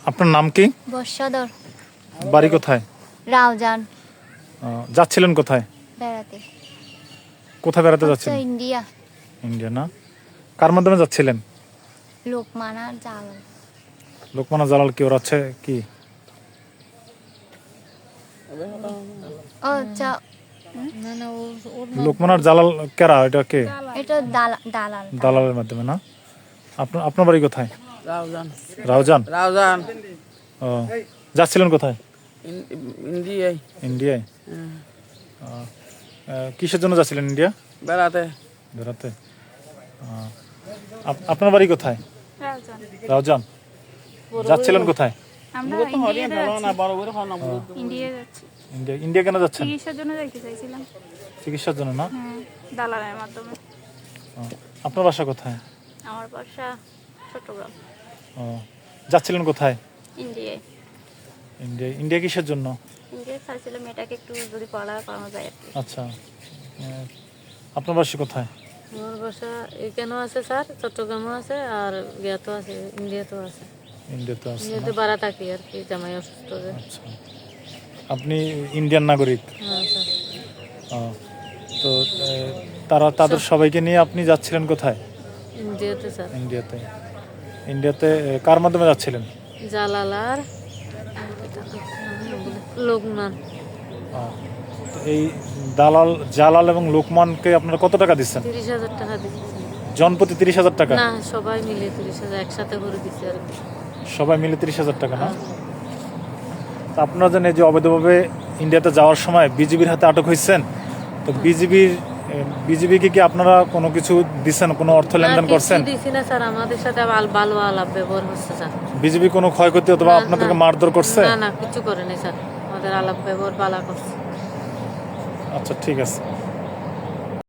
আপনার নাম কি? বর্ষাধর। বাড়ি কোথায়? রাউজান। যাচ্ছিলেন কোথায়? বেড়াতে। কোথায় বেড়াতে যাচ্ছিলেন? ইন্ডিয়া। ইন্ডিয়া না? কার মাধ্যমে যাচ্ছিলেন? লোকমান আর জালাল। লোকমান আর জালাল কি ওর আছে কি? ও আচ্ছা। লোকমান আর জালাল কেরা? এটা কে? এটা দালাল। দালালের মাধ্যমে না? আপনার বাড়ি কোথায়? রাউজান। রাউজান। রাউজান। ও যাচ্ছিলেন কোথায়? ইন্ডিয়ায়। ইন্ডিয়ায়। কিসের জন্য যাচ্ছিলেন ইন্ডিয়া? বেড়াতে। বেড়াতে। আপনার বাড়ি কোথায়? রাউজান। রাউজান। যাচ্ছিলেন কোথায়? আমরা ইন্ডিয়া যাচ্ছি। ইন্ডিয়া কেন যাচ্ছেন? চিকিৎসার জন্য যাইতে চাইছিলাম। চিকিৎসার জন্য না? হ্যাঁ, দালালের মাধ্যমে। আপনার বাসা কোথায়? আমার বাসা চট্টগ্রাম। ও যাচ্ছিলেন কোথায়? ইন্ডিয়ায়। ইন্ডিয়া কিসের জন্য? ইন্ডিয়া চাইছিলাম মেয়েটাকে একটু যদি পড়ালেখা করানো যায় আর কি। আচ্ছা, আপনার বাসা কোথায়? আমার বাসা এখানেও আছে স্যার, চট্টগ্রামও আছে আর ইয়াতেও আছে, ইন্ডিয়াতেও আছে। ইন্ডিয়াতে আছে। ইন্ডিয়াতে ভাড়া থাকি আর কি, জামাই অসুস্থ হয়ে। আচ্ছা, আপনি ইন্ডিয়ান নাগরিক? হ্যাঁ স্যার। তো তাদের সবাইকে নিয়ে আপনি যাচ্ছিলেন কোথায়? ইন্ডিয়াতে স্যার। ইন্ডিয়াতে কার মাধ্যমে যাচ্ছিলেন? জালাল আর লোকমান। এই জালাল এবং লোকমানকে আপনারা কত টাকা দিচ্ছেন? 30,000 টাকা দিচ্ছি। জনপ্রতি 30,000 টাকা? না, সবাই মিলে 30,000 একসাথে করে দিচ্ছি আর কি। সবাই মিলে 30,000 টাকা না? তা আপনারা জানেন যে অবৈধভাবে ইন্ডিয়াতে যাওয়ার সময় বিজিবির হাতে আটক হয়েছেন, তো বিজিবিকে কি আপনারা কোনো কিছু দিচ্ছেন, কোনো অর্থ লেনদেন করছেন? দিছি না স্যার, আমাদের সাথে ভালো আলাপ ব্যবহার হচ্ছে স্যার। বিজিবি কোনো ক্ষয়ক্ষতি অথবা আপনাদেরকে মারধর করছে? না, কিছু করে নাই স্যার, আমাদের আলাপ ব্যবহার ভালো করছে। আচ্ছা, ঠিক আছে।